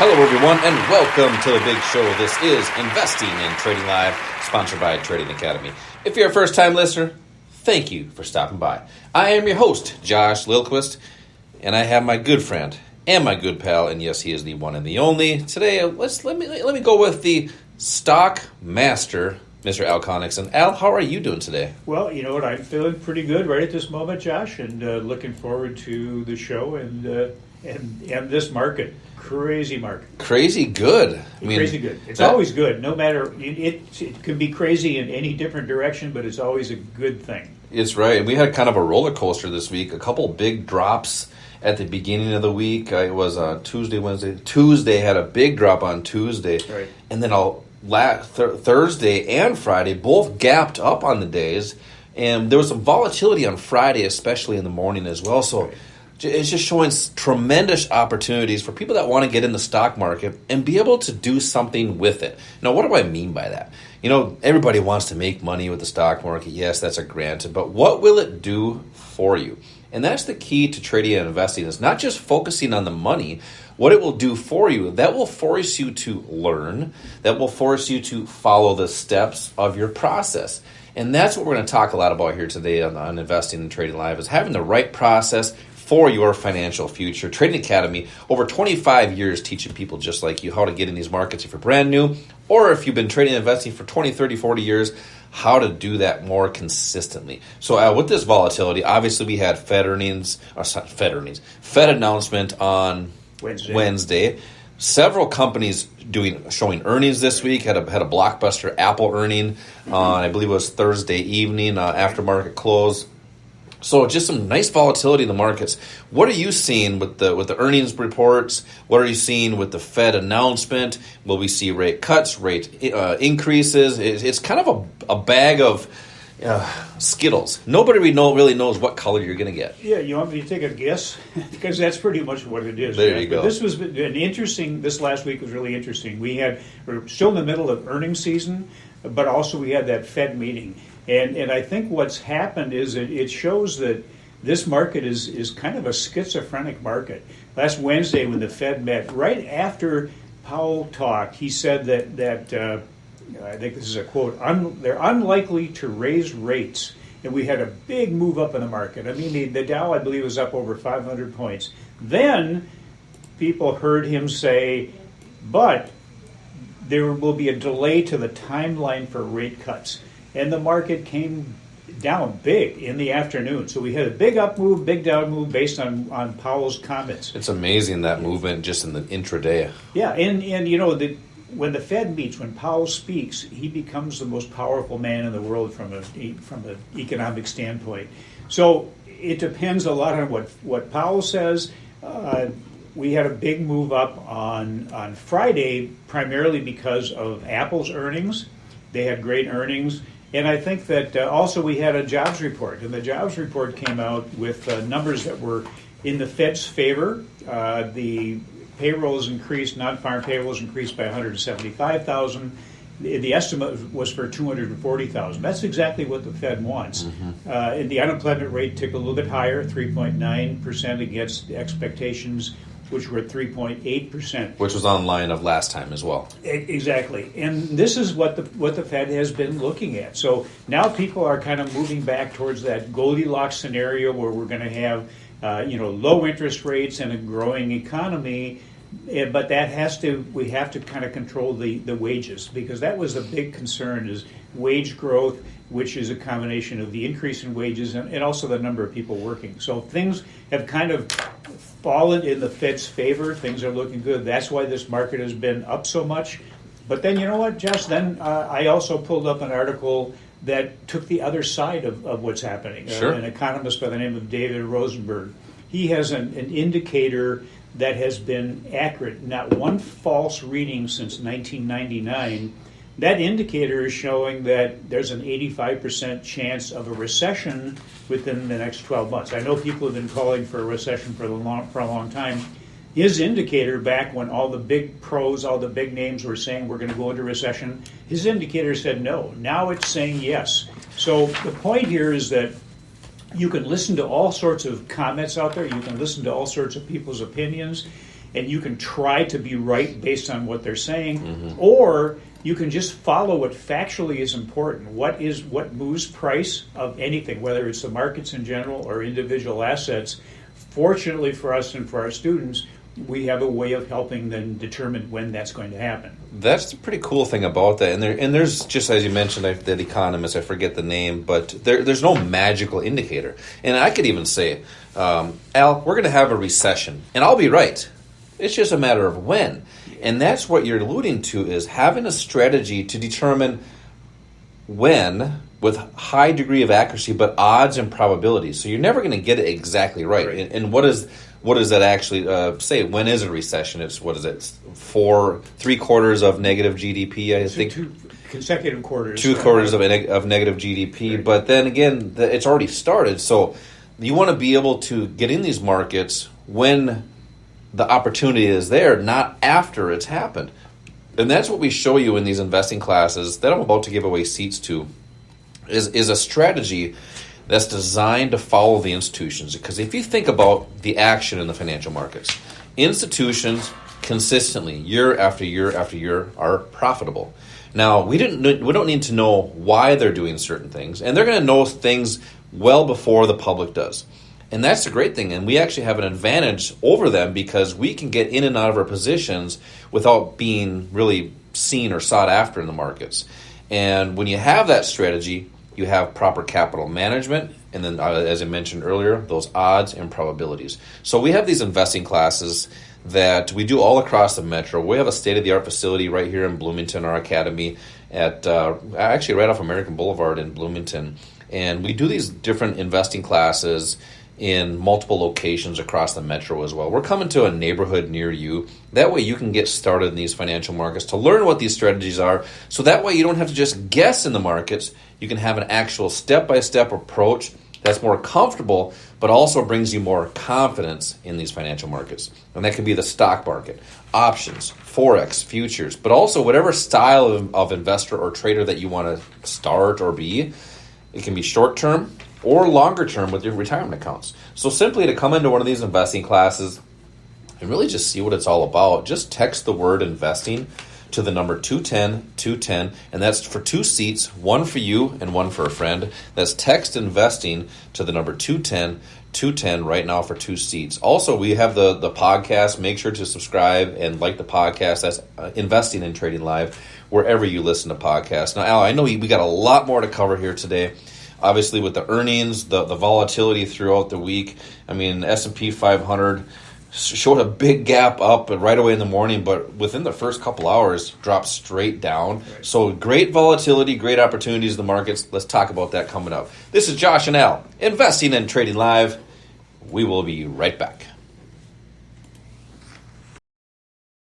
Hello, everyone, and welcome to the big show. This is Investing in Trading Live, sponsored by Trading Academy. If you're a first-time listener, thank you for stopping by. I am your host, Josh Lilquist, and I have my good friend and my good pal, and yes, he is the one and the only. Today, let me go with the stock master, Mr. Al Connickson. Al, how are you doing today? Well, you know what? I'm feeling pretty good right at this moment, Josh, and looking forward to the show and this market. Crazy market. Crazy good. Crazy good. It's always good. No matter it can be crazy in any different direction, but it's always a good thing. It's right. We had kind of a roller coaster this week. A couple big drops at the beginning of the week. It was Tuesday, Wednesday. Tuesday had a big drop on Tuesday, right. And then Thursday and Friday both gapped up on the days, and there was some volatility on Friday, especially in the morning as well. So. Right. It's just showing tremendous opportunities for people that want to get in the stock market and be able to do something with it. Now, what do I mean by that? You know, everybody wants to make money with the stock market. Yes, that's a granted. But what will it do for you? And that's the key to trading and investing, is not just focusing on the money. What it will do for you, that will force you to learn. That will force you to follow the steps of your process. And that's what we're going to talk a lot about here today on Investing and Trading Live, is having the right process for your financial future. Trading Academy, over 25 years teaching people just like you how to get in these markets if you're brand new, or if you've been trading and investing for 20, 30, 40 years, how to do that more consistently. So with this volatility, obviously we had Fed announcement on Wednesday. Several companies showing earnings this week. Had a blockbuster Apple earning on, I believe it was Thursday evening after market close. So just some nice volatility in the markets. What are you seeing with the earnings reports? What are you seeing with the Fed announcement? Will we see rate cuts, rate increases? It's kind of a bag of Skittles. Nobody really knows what color you're going to get. Yeah, you want me to take a guess? Because that's pretty much what it is. There you go. But this last week was really interesting. We're still in the middle of earnings season, but also we had that Fed meeting. And I think what's happened is it shows that this market is kind of a schizophrenic market. Last Wednesday when the Fed met, right after Powell talked, he said that I think this is a quote, they're unlikely to raise rates. And we had a big move up in the market. I mean, the Dow, I believe, was up over 500 points. Then people heard him say, but there will be a delay to the timeline for rate cuts. And the market came down big in the afternoon. So we had a big up move, big down move based on Powell's comments. It's amazing, that movement just in the intraday. Yeah, and you know, when the Fed meets, when Powell speaks, he becomes the most powerful man in the world from an economic standpoint. So it depends a lot on what Powell says. We had a big move up on Friday, primarily because of Apple's earnings. They had great earnings. And I think that also we had a jobs report, and the jobs report came out with numbers that were in the Fed's favor. The payrolls increased, non-farm payrolls increased by 175,000. The estimate was for 240,000. That's exactly what the Fed wants. Mm-hmm. And the unemployment rate ticked a little bit higher, 3.9% against expectations, which were at 3.8%. Which was on line of last time as well. Exactly. And this is what the Fed has been looking at. So now people are kind of moving back towards that Goldilocks scenario where we're going to have low interest rates and a growing economy. But we have to kind of control the wages, because that was the big concern, is wage growth, which is a combination of the increase in wages and also the number of people working. So things have kind of fallen in the Fed's favor. Things are looking good. That's why this market has been up so much. But then, you know what, Josh, then I also pulled up an article that took the other side of what's happening. Sure. An economist by the name of David Rosenberg. He has an indicator that has been accurate, not one false reading since 1999. That indicator is showing that there's an 85% chance of a recession within the next 12 months. I know people have been calling for a recession for a long time. His indicator, back when all the big pros, all the big names were saying we're going to go into recession, his indicator said no. Now it's saying yes. So the point here is that you can listen to all sorts of comments out there. You can listen to all sorts of people's opinions. and you can try to be right based on what they're saying, or you can just follow what factually is important. What moves price of anything, whether it's the markets in general or individual assets. Fortunately for us and for our students, we have a way of helping them determine when that's going to happen. That's the pretty cool thing about that. And there's, just as you mentioned, that economist, I forget the name, but there's no magical indicator. And I could even say, Al, we're going to have a recession, and I'll be right. It's just a matter of when. And that's what you're alluding to, is having a strategy to determine when with high degree of accuracy, but odds and probabilities. So you're never going to get it exactly right. And what does that actually say? When is a recession? It's, what is it, 3 quarters of negative GDP, I think. 2 consecutive quarters. 2 quarters of negative GDP. Right. But then again, it's already started. So you want to be able to get in these markets when the opportunity is there, not after it's happened. And that's what we show you in these investing classes that I'm about to give away seats to, is a strategy that's designed to follow the institutions. Because if you think about the action in the financial markets, institutions consistently, year after year after year, are profitable. Now, we don't need to know why they're doing certain things, and they're going to know things well before the public does. And that's the great thing, and we actually have an advantage over them because we can get in and out of our positions without being really seen or sought after in the markets. And when you have that strategy, you have proper capital management, and then, as I mentioned earlier, those odds and probabilities. So we have these investing classes that we do all across the metro. We have a state-of-the-art facility right here in Bloomington, our academy, at actually right off American Boulevard in Bloomington. And we do these different investing classes in multiple locations across the metro as well. We're coming to a neighborhood near you. That way you can get started in these financial markets to learn what these strategies are. So that way you don't have to just guess in the markets. You can have an actual step-by-step approach that's more comfortable, but also brings you more confidence in these financial markets. And that can be the stock market, options, Forex, futures, but also whatever style of investor or trader that you want to start or be. It can be short-term or longer term with your retirement accounts. So simply to come into one of these investing classes and really just see what it's all about, just text the word investing to the number 210-210, and that's for 2 seats, one for you and one for a friend. That's text investing to the number 210-210 right now for 2 seats. Also, we have the podcast. Make sure to subscribe and like the podcast. That's Investing and Trading Live, wherever you listen to podcasts. Now, Al, I know we got a lot more to cover here today. Obviously, with the earnings, the volatility throughout the week. I mean, S&P 500 showed a big gap up right away in the morning, but within the first couple hours, dropped straight down. Right. So great volatility, great opportunities in the markets. Let's talk about that coming up. This is Josh and Al, Investing and Trading Live. We will be right back.